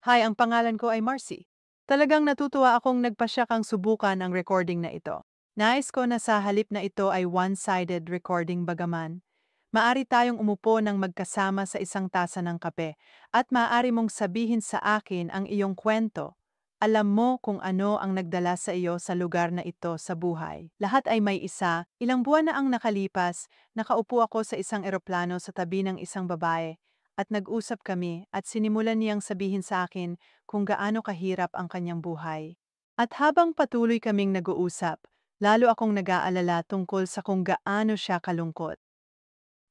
Hi, ang pangalan ko ay Marcy. Talagang natutuwa akong nagpasya kang subukan ang recording na ito. Nais ko na sa halip na ito ay one-sided recording bagaman. Maari tayong umupo ng magkasama sa isang tasa ng kape at maaari mong sabihin sa akin ang iyong kwento. Alam mo kung ano ang nagdala sa iyo sa lugar na ito sa buhay. Lahat ay may isa, ilang buwan na ang nakalipas, nakaupo ako sa isang eroplano sa tabi ng isang babae at nag-usap kami at sinimulan niyang sabihin sa akin kung gaano kahirap ang kanyang buhay. At habang patuloy kaming nag-uusap, lalo akong nag-aalala tungkol sa kung gaano siya kalungkot.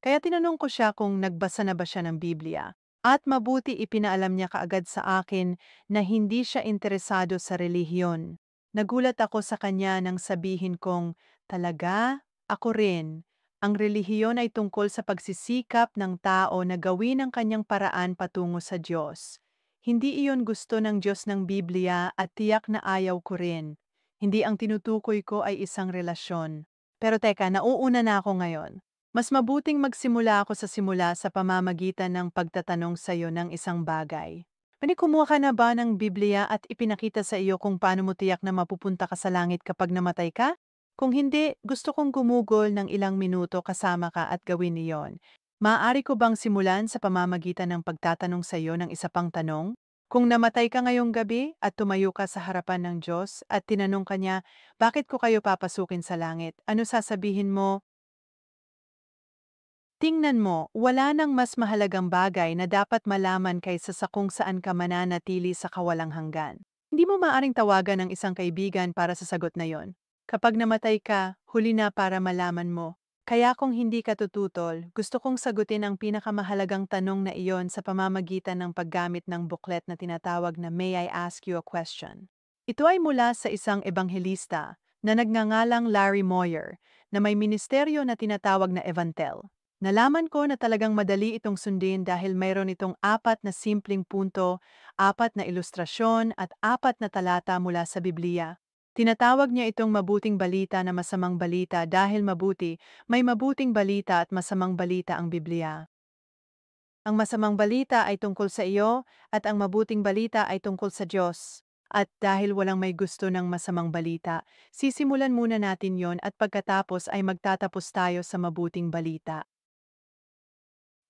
Kaya tinanong ko siya kung nagbasa na ba siya ng Biblia. At mabuti ipinaalam niya kaagad sa akin na hindi siya interesado sa relihiyon. Nagulat ako sa kanya nang sabihin kong, talaga? Ako rin. Ang relihiyon ay tungkol sa pagsisikap ng tao na gawin ang kanyang paraan patungo sa Diyos. Hindi iyon gusto ng Diyos ng Biblia at tiyak na ayaw ko rin. Hindi ang tinutukoy ko ay isang relasyon. Pero teka, nauuna na ako ngayon. Mas mabuting magsimula ako sa simula sa pamamagitan ng pagtatanong sa iyo ng isang bagay. Kumuha ka na ba ng Biblia at ipinakita sa iyo kung paano mo tiyak na mapupunta ka sa langit kapag namatay ka? Kung hindi, gusto kong gumugol ng ilang minuto kasama ka at gawin iyon. Maaari ko bang simulan sa pamamagitan ng pagtatanong sa iyo ng isa pang tanong? Kung namatay ka ngayong gabi at tumayo ka sa harapan ng Diyos at tinanong ka niya, bakit ko kayo papasukin sa langit? Ano sasabihin mo? Tingnan mo, wala nang mas mahalagang bagay na dapat malaman kaysa sa kung saan ka mananatili sa kawalang hanggan. Hindi mo maaring tawagan ng isang kaibigan para sa sagot na yon. Kapag namatay ka, huli na para malaman mo. Kaya kung hindi ka tututol, gusto kong sagutin ang pinakamahalagang tanong na iyon sa pamamagitan ng paggamit ng booklet na tinatawag na May I Ask You a Question? Ito ay mula sa isang ebanghelista na nagngangalang Larry Moyer na may ministeryo na tinatawag na Evantel. Nalaman ko na talagang madali itong sundin dahil mayroon itong 4 na simpleng punto, 4 na ilustrasyon at 4 na talata mula sa Biblia. Tinatawag niya itong mabuting balita na masamang balita dahil may mabuting balita at masamang balita ang Biblia. Ang masamang balita ay tungkol sa iyo at ang mabuting balita ay tungkol sa Diyos. At dahil walang may gusto ng masamang balita, sisimulan muna natin yon at pagkatapos ay magtatapos tayo sa mabuting balita.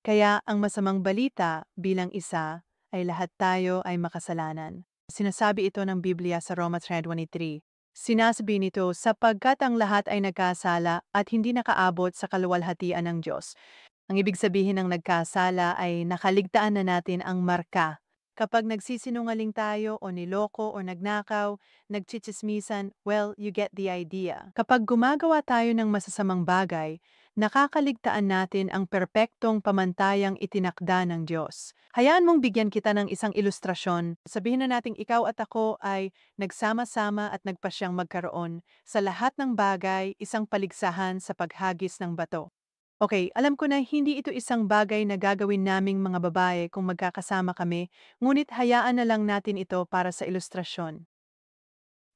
Kaya ang masamang balita bilang isa ay lahat tayo ay makasalanan. Sinasabi ito ng Biblia sa Roma 3:23. Sinasabi nito sapagkat ang lahat ay nagkasala at hindi nakaabot sa kaluwalhatian ng Diyos. Ang ibig sabihin ng nagkasala ay nakaligtaan na natin ang marka. Kapag nagsisinungaling tayo o niloko o nagnakaw, nagchichismisan, well, you get the idea. Kapag gumagawa tayo ng masasamang bagay, nakakaligtaan natin ang perpektong pamantayang itinakda ng Diyos. Hayaan mong bigyan kita ng isang ilustrasyon. Sabihin na nating ikaw at ako ay nagsama-sama at nagpasyang magkaroon sa lahat ng bagay isang paligsahan sa paghagis ng bato. Okay, alam ko na hindi ito isang bagay na gagawin naming mga babae kung magkakasama kami, ngunit hayaan na lang natin ito para sa ilustrasyon.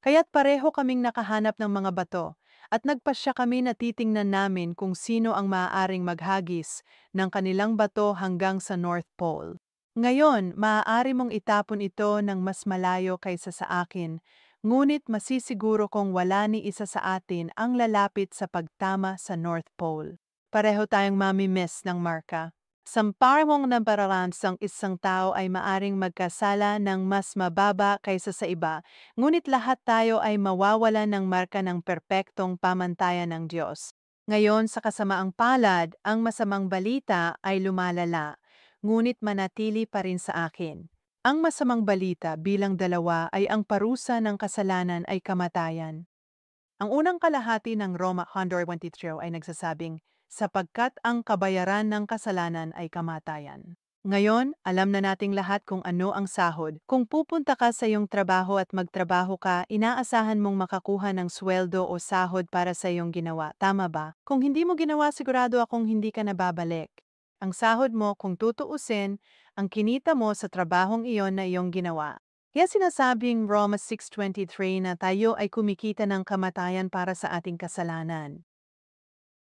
Kaya't pareho kaming nakahanap ng mga bato, at nagpasya kami na titingnan namin kung sino ang maaaring maghagis ng kanilang bato hanggang sa North Pole. Ngayon, maaari mong itapon ito ng mas malayo kaysa sa akin, ngunit masisiguro kong wala ni isa sa atin ang lalapit sa pagtama sa North Pole. Pareho tayong mamimiss ng marka. Sa parehong nabaransang isang tao ay maaring magkasala ng mas mababa kaysa sa iba, ngunit lahat tayo ay mawawala ng marka ng perpektong pamantayan ng Diyos. Ngayon sa kasamaang palad, ang masamang balita ay lumalala, ngunit manatili pa rin sa akin. Ang masamang balita bilang dalawa ay ang parusa ng kasalanan ay kamatayan. Ang unang kalahati ng Roma 1:23 ay nagsasabing, sapagkat ang kabayaran ng kasalanan ay kamatayan. Ngayon, alam na nating lahat kung ano ang sahod. Kung pupunta ka sa iyong trabaho at magtrabaho ka, inaasahan mong makakuha ng sweldo o sahod para sa iyong ginawa. Tama ba? Kung hindi mo ginawa, sigurado akong hindi ka nababalik. Ang sahod mo, kung tutuusin, ang kinita mo sa trabahong iyon na iyong ginawa. Kaya sinasabing Roma 6:23 na tayo ay kumikita ng kamatayan para sa ating kasalanan.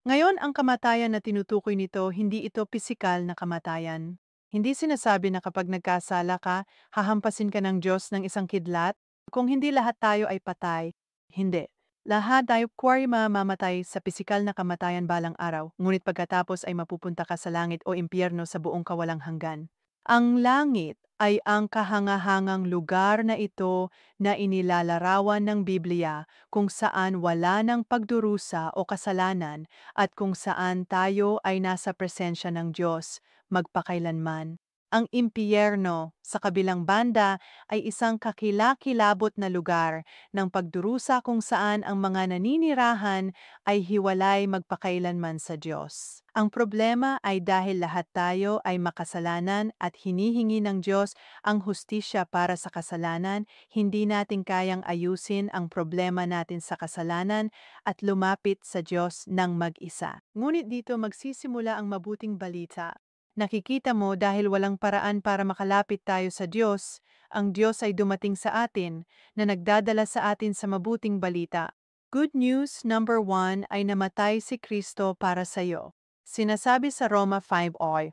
Ngayon, ang kamatayan na tinutukoy nito, hindi ito pisikal na kamatayan. Hindi sinasabi na kapag nagkasala ka, hahampasin ka ng Diyos ng isang kidlat. Kung hindi lahat tayo ay patay, hindi. Lahat tayo kuwari mamamatay sa pisikal na kamatayan balang araw, ngunit pagkatapos ay mapupunta ka sa langit o impyerno sa buong kawalang hanggan. Ang langit ay ang kahangahangang lugar na ito na inilalarawan ng Biblia kung saan wala ng pagdurusa o kasalanan at kung saan tayo ay nasa presensya ng Diyos magpakailanman. Ang impyerno sa kabilang banda ay isang kakilakilabot na lugar ng pagdurusa kung saan ang mga naninirahan ay hiwalay magpakailanman sa Diyos. Ang problema ay dahil lahat tayo ay makasalanan at hinihingi ng Diyos ang hustisya para sa kasalanan, hindi natin kayang ayusin ang problema natin sa kasalanan at lumapit sa Diyos ng mag-isa. Ngunit dito magsisimula ang mabuting balita. Nakikita mo dahil walang paraan para makalapit tayo sa Diyos, ang Diyos ay dumating sa atin na nagdadala sa atin sa mabuting balita. Good news number 1 ay namatay si Kristo para sa iyo. Sinasabi sa Roma 5:8,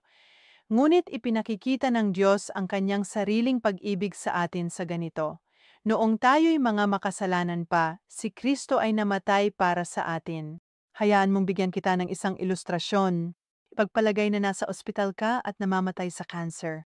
ngunit ipinakikita ng Diyos ang kanyang sariling pag-ibig sa atin sa ganito. Noong tayo'y mga makasalanan pa, si Kristo ay namatay para sa atin. Hayaan mong bigyan kita ng isang ilustrasyon. Ipagpalagay na nasa ospital ka at namamatay sa cancer.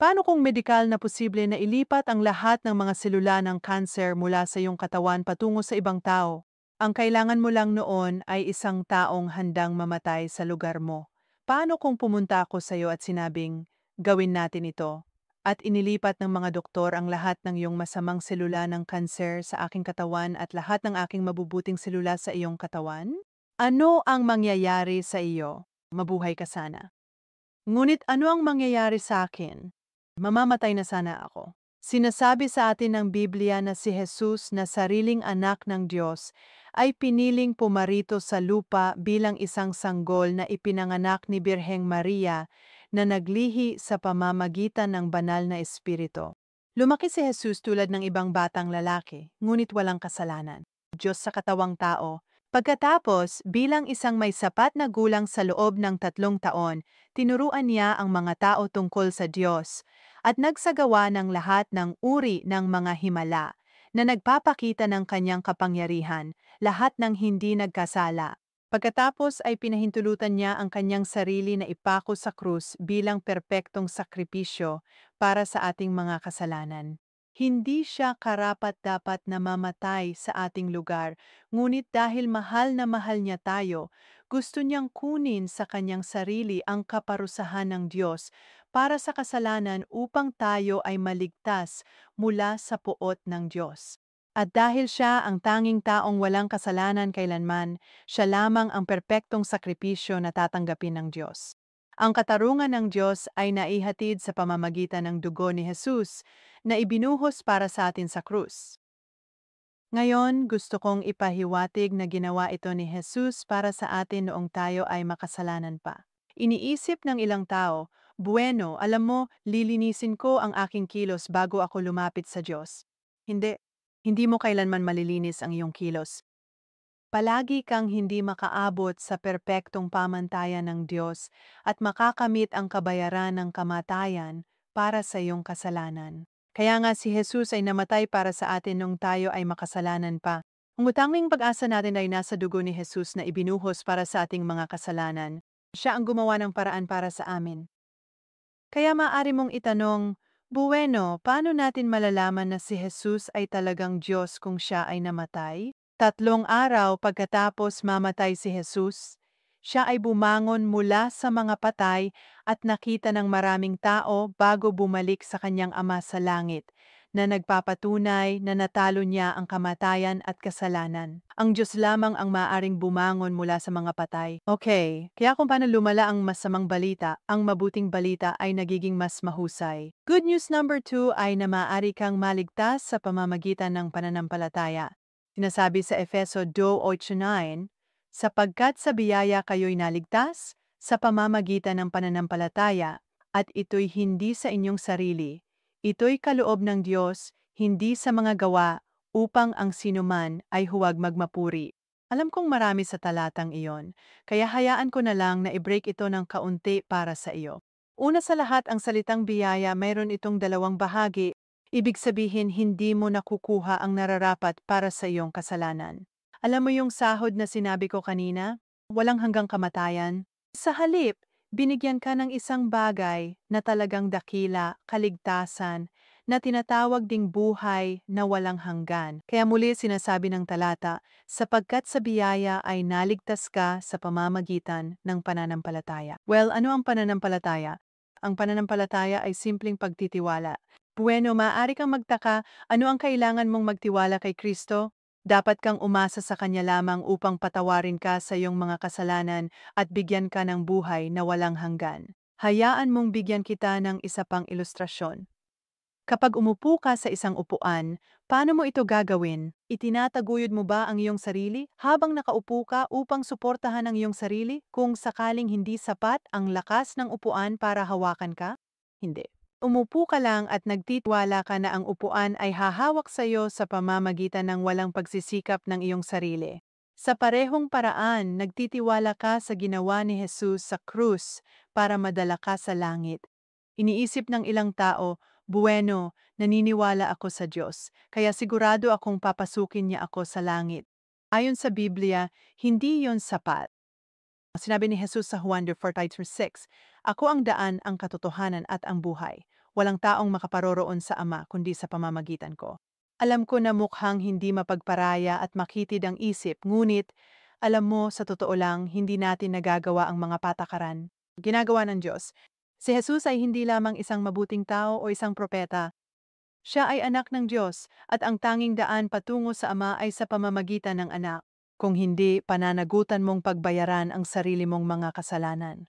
Paano kung medikal na posible na ilipat ang lahat ng mga selula ng cancer mula sa iyong katawan patungo sa ibang tao? Ang kailangan mo lang noon ay isang taong handang mamatay sa lugar mo. Paano kung pumunta ako sa iyo at sinabing, gawin natin ito? At inilipat ng mga doktor ang lahat ng iyong masamang selula ng cancer sa aking katawan at lahat ng aking mabubuting selula sa iyong katawan? Ano ang mangyayari sa iyo? Mabuhay ka sana. Ngunit ano ang mangyayari sa akin? Mamamatay na sana ako. Sinasabi sa atin ng Biblia na si Jesus na sariling anak ng Diyos ay piniling pumarito sa lupa bilang isang sanggol na ipinanganak ni Birheng Maria na naglihi sa pamamagitan ng banal na espiritu. Lumaki si Jesus tulad ng ibang batang lalaki, ngunit walang kasalanan. Diyos sa katawang tao. Pagkatapos, bilang isang may sapat na gulang sa loob ng 3 taon, tinuruan niya ang mga tao tungkol sa Diyos at nagsagawa ng lahat ng uri ng mga himala na nagpapakita ng kanyang kapangyarihan, lahat ng hindi nagkasala. Pagkatapos ay pinahintulutan niya ang kanyang sarili na ipako sa krus bilang perpektong sakripisyo para sa ating mga kasalanan. Hindi siya karapat-dapat na mamatay sa ating lugar, ngunit dahil mahal na mahal niya tayo, gusto niyang kunin sa kanyang sarili ang kaparusahan ng Diyos para sa kasalanan upang tayo ay maligtas mula sa puot ng Diyos. At dahil siya ang tanging taong walang kasalanan kailanman, siya lamang ang perpektong sakripisyo na tatanggapin ng Diyos. Ang katarungan ng Diyos ay naihatid sa pamamagitan ng dugo ni Jesus na ibinuhos para sa atin sa krus. Ngayon, gusto kong ipahiwatig na ginawa ito ni Jesus para sa atin noong tayo ay makasalanan pa. Iniisip ng ilang tao, bueno, alam mo, lilinisin ko ang aking kilos bago ako lumapit sa Diyos. Hindi. Hindi mo kailanman malilinis ang iyong kilos. Palagi kang hindi makaabot sa perpektong pamantayan ng Diyos at makakamit ang kabayaran ng kamatayan para sa iyong kasalanan. Kaya nga si Jesus ay namatay para sa atin nung tayo ay makasalanan pa. Ang utanging pag-asa natin ay nasa dugo ni Jesus na ibinuhos para sa ating mga kasalanan. Siya ang gumawa ng paraan para sa amin. Kaya maaari mong itanong, bueno, paano natin malalaman na si Jesus ay talagang Diyos kung siya ay namatay? 3 araw pagkatapos mamatay si Jesus, siya ay bumangon mula sa mga patay at nakita ng maraming tao bago bumalik sa kanyang Ama sa langit, na nagpapatunay na natalo niya ang kamatayan at kasalanan. Ang Diyos lamang ang maaaring bumangon mula sa mga patay. Okay, kaya kung paano lumala ang masamang balita, ang mabuting balita ay nagiging mas mahusay. Good news number 2 ay na maaari kang maligtas sa pamamagitan ng pananampalataya. Sinasabi sa Efeso 2:8-9, sapagkat sa biyaya kayo'y naligtas sa pamamagitan ng pananampalataya, at ito'y hindi sa inyong sarili. Ito'y kaloob ng Diyos, hindi sa mga gawa, upang ang sinuman ay huwag magmapuri. Alam kong marami sa talatang iyon, kaya hayaan ko na lang na i-break ito ng kaunti para sa iyo. Una sa lahat, ang salitang biyaya mayroon itong dalawang bahagi. Ibig sabihin, hindi mo nakukuha ang nararapat para sa iyong kasalanan. Alam mo yung sahod na sinabi ko kanina? Walang hanggang kamatayan. Sa halip, binigyan ka ng isang bagay na talagang dakila, kaligtasan, na tinatawag ding buhay na walang hanggan. Kaya muli sinasabi ng talata, sapagkat sa biyaya ay naligtas ka sa pamamagitan ng pananampalataya. Well, ano ang pananampalataya? Ang pananampalataya ay simpleng pagtitiwala. Bueno, maaari kang magtaka, ano ang kailangan mong magtiwala kay Kristo? Dapat kang umasa sa Kanya lamang upang patawarin ka sa iyong mga kasalanan at bigyan ka ng buhay na walang hanggan. Hayaan mong bigyan kita ng isa pang ilustrasyon. Kapag umupo ka sa isang upuan, paano mo ito gagawin? Itinataguyod mo ba ang iyong sarili habang nakaupo ka upang suportahan ang iyong sarili kung sakaling hindi sapat ang lakas ng upuan para hawakan ka? Hindi. Umupo ka lang at nagtitiwala ka na ang upuan ay hahawak sa iyo sa pamamagitan ng walang pagsisikap ng iyong sarili. Sa parehong paraan, nagtitiwala ka sa ginawa ni Jesus sa krus para madala ka sa langit. Iniisip ng ilang tao, bueno, naniniwala ako sa Diyos, kaya sigurado akong papasukin niya ako sa langit. Ayon sa Biblia, hindi yon sapat. Sinabi ni Jesus sa Juan 4:6, Ako ang daan, ang katotohanan at ang buhay. Walang taong makaparoroon sa Ama kundi sa pamamagitan ko. Alam ko na mukhang hindi mapagparaya at makitid ang isip, ngunit alam mo, sa totoo lang, hindi natin nagagawa ang mga patakaran. Ginagawa ng Diyos. Si Jesus ay hindi lamang isang mabuting tao o isang propeta. Siya ay anak ng Diyos at ang tanging daan patungo sa Ama ay sa pamamagitan ng anak. Kung hindi, pananagutan mong pagbayaran ang sarili mong mga kasalanan.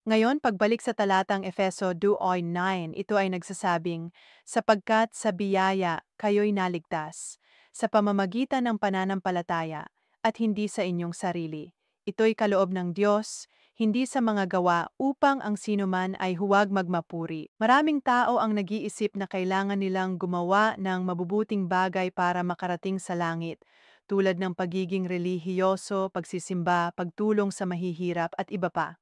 Ngayon, pagbalik sa talatang Efeso 2:9, ito ay nagsasabing, sapagkat sa biyaya kayo'y naligtas, sa pamamagitan ng pananampalataya, at hindi sa inyong sarili. Ito'y kaloob ng Diyos, hindi sa mga gawa upang ang sinuman ay huwag magmapuri. Maraming tao ang nag-iisip na kailangan nilang gumawa ng mabubuting bagay para makarating sa langit, tulad ng pagiging relihiyoso, pagsisimba, pagtulong sa mahihirap at iba pa.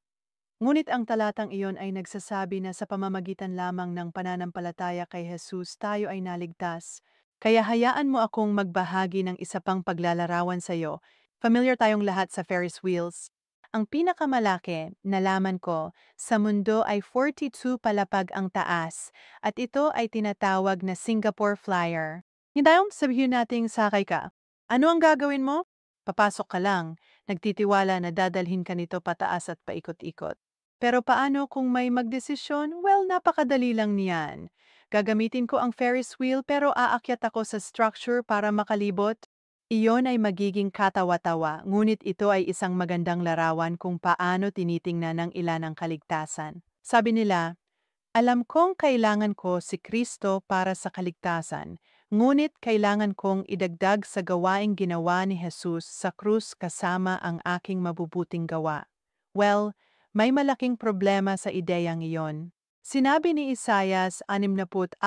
Ngunit ang talatang iyon ay nagsasabi na sa pamamagitan lamang ng pananampalataya kay Jesus tayo ay naligtas. Kaya hayaan mo akong magbahagi ng isa pang paglalarawan sa iyo. Familiar tayong lahat sa Ferris wheels. Ang pinakamalaki, nalaman ko, sa mundo ay 42 palapag ang taas at ito ay tinatawag na Singapore Flyer. Hindayong sabihin nating sakay ka. Ano ang gagawin mo? Papasok ka lang, nagtitiwala na dadalhin ka nito pataas at paikot-ikot. Pero paano kung may magdesisyon? Well, napakadali lang niyan. Gagamitin ko ang Ferris wheel pero aakyat ako sa structure para makalibot. Iyon ay magiging katawa-tawa, ngunit ito ay isang magandang larawan kung paano tinitingnan ng ilan ang kaligtasan. Sabi nila, alam kong kailangan ko si Kristo para sa kaligtasan, ngunit kailangan kong idagdag sa gawaing ginawa ni Jesus sa krus kasama ang aking mabubuting gawa. Well, may malaking problema sa ideyang iyon. Sinabi ni Isaias 64:6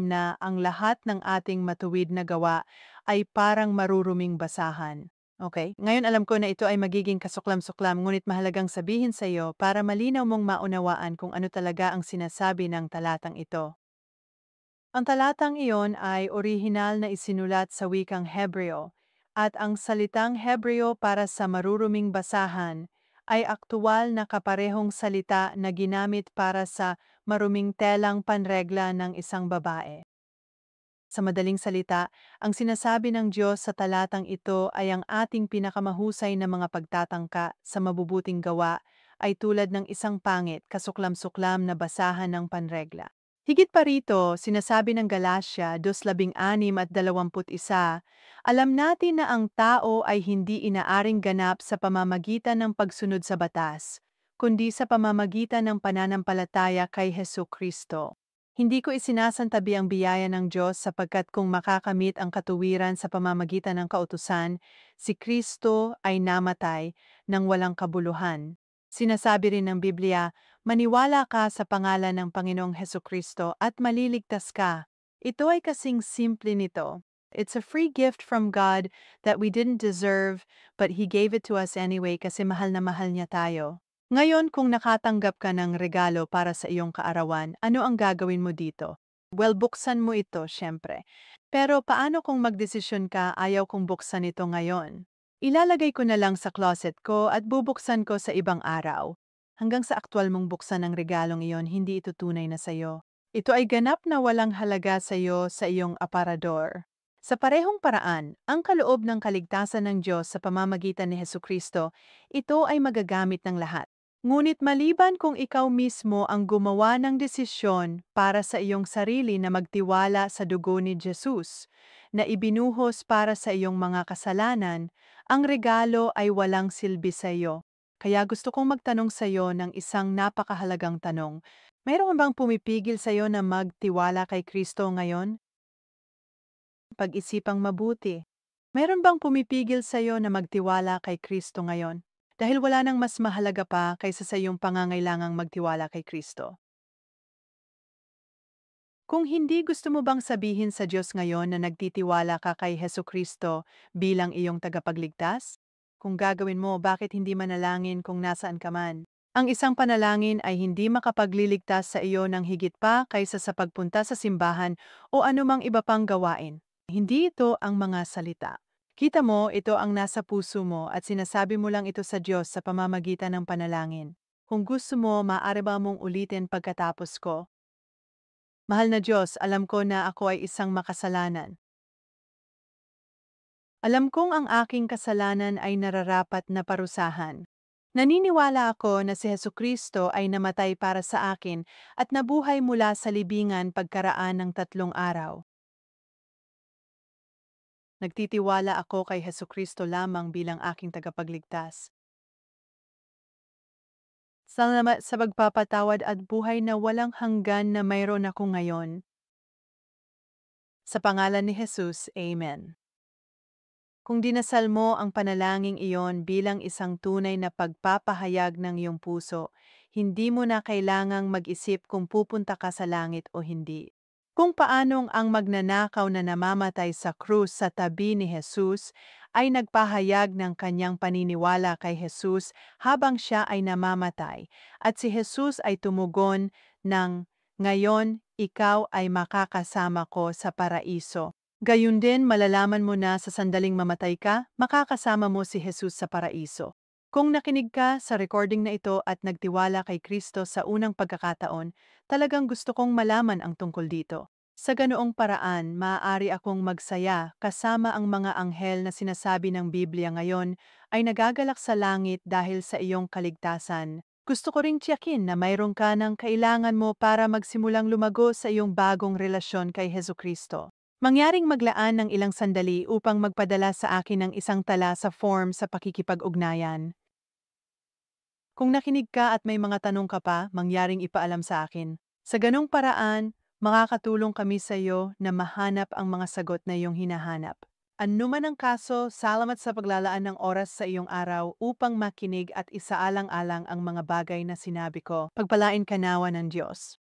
na ang lahat ng ating matuwid na gawa ay parang maruruming basahan. Okay, ngayon alam ko na ito ay magiging kasuklam-suklam, ngunit mahalagang sabihin sa iyo para malinaw mong maunawaan kung ano talaga ang sinasabi ng talatang ito. Ang talatang iyon ay orihinal na isinulat sa wikang Hebreo, at ang salitang Hebreo para sa maruruming basahan ay aktuwal na kaparehong salita na ginamit para sa maruming telang panregla ng isang babae. Sa madaling salita, ang sinasabi ng Diyos sa talatang ito ay ang ating pinakamahusay na mga pagtatangka sa mabubuting gawa ay tulad ng isang pangit, kasuklam-suklam na basahan ng panregla. Higit pa rito, sinasabi ng Galasya 2:6-21, alam natin na ang tao ay hindi inaaring ganap sa pamamagitan ng pagsunod sa batas, kundi sa pamamagitan ng pananampalataya kay Hesus Kristo. Hindi ko isinasantabi ang biyaya ng Diyos sapagkat kung makakamit ang katuwiran sa pamamagitan ng kautusan, si Kristo ay namatay ng walang kabuluhan. Sinasabi rin ng Biblia, maniwala ka sa pangalan ng Panginoong Hesukristo at maliligtas ka. Ito ay kasing simple nito. It's a free gift from God that we didn't deserve, but He gave it to us anyway kasi mahal na mahal niya tayo. Ngayon, kung nakatanggap ka ng regalo para sa iyong kaarawan, ano ang gagawin mo dito? Well, buksan mo ito, syempre. Pero paano kung magdesisyon ka ayaw kong buksan ito ngayon? Ilalagay ko na lang sa closet ko at bubuksan ko sa ibang araw. Hanggang sa aktwal mong buksan ang regalong iyon, hindi ito tunay na sayo. Ito ay ganap na walang halaga sa iyo sa iyong aparador. Sa parehong paraan, ang kaloob ng kaligtasan ng Diyos sa pamamagitan ni Hesukristo, ito ay magagamit ng lahat. Ngunit maliban kung ikaw mismo ang gumawa ng desisyon para sa iyong sarili na magtiwala sa dugo ni Jesus, na ibinuhos para sa iyong mga kasalanan, ang regalo ay walang silbi sa iyo. Kaya gusto kong magtanong sa iyo ng isang napakahalagang tanong. Mayroon bang pumipigil sa iyo na magtiwala kay Kristo ngayon? Pag-isipang mabuti. Mayroon bang pumipigil sa iyo na magtiwala kay Kristo ngayon? Dahil wala nang mas mahalaga pa kaysa sa iyong pangangailangang magtiwala kay Kristo. Kung hindi, gusto mo bang sabihin sa Diyos ngayon na nagtitiwala ka kay Heso Kristo bilang iyong tagapagligtas? Kung gagawin mo, bakit hindi manalangin kung nasaan ka man? Ang isang panalangin ay hindi makapagliligtas sa iyo ng higit pa kaysa sa pagpunta sa simbahan o anumang iba pang gawain. Hindi ito ang mga salita. Kita mo, ito ang nasa puso mo at sinasabi mo lang ito sa Diyos sa pamamagitan ng panalangin. Kung gusto mo, maaari ba mong ulitin pagkatapos ko? Mahal na Diyos, alam ko na ako ay isang makasalanan. Alam kong ang aking kasalanan ay nararapat na parusahan. Naniniwala ako na si Hesukristo ay namatay para sa akin at nabuhay mula sa libingan pagkaraan ng 3 araw. Nagtitiwala ako kay Hesukristo lamang bilang aking tagapagligtas. Salamat sa pagpapatawad at buhay na walang hanggan na mayroon ako ngayon. Sa pangalan ni Jesus, Amen. Kung dinasal mo ang panalangin iyon bilang isang tunay na pagpapahayag ng iyong puso, hindi mo na kailangang mag-isip kung pupunta ka sa langit o hindi. Kung paanong ang magnanakaw na namamatay sa krus sa tabi ni Jesus ay nagpahayag ng kanyang paniniwala kay Jesus habang siya ay namamatay, at si Jesus ay tumugon ng, "Ngayon, ikaw ay makakasama ko sa paraiso." Gayun din, malalaman mo na sa sandaling mamatay ka, makakasama mo si Jesus sa paraiso. Kung nakinig ka sa recording na ito at nagtiwala kay Kristo sa unang pagkakataon, talagang gusto kong malaman ang tungkol dito. Sa ganoong paraan, maaari akong magsaya kasama ang mga anghel na sinasabi ng Biblia ngayon ay nagagalak sa langit dahil sa iyong kaligtasan. Gusto ko ring tiyakin na mayroon ka ng kailangan mo para magsimulang lumago sa iyong bagong relasyon kay Hesus Kristo. Mangyaring maglaan ng ilang sandali upang magpadala sa akin ng isang tala sa form sa pakikipag-ugnayan. Kung nakinig ka at may mga tanong ka pa, mangyaring ipaalam sa akin. Sa ganong paraan, makakatulong kami sa iyo na mahanap ang mga sagot na iyong hinahanap. Ano man ang kaso, salamat sa paglalaan ng oras sa iyong araw upang makinig at isaalang-alang ang mga bagay na sinabi ko. Pagpalain ka nawa ng Diyos.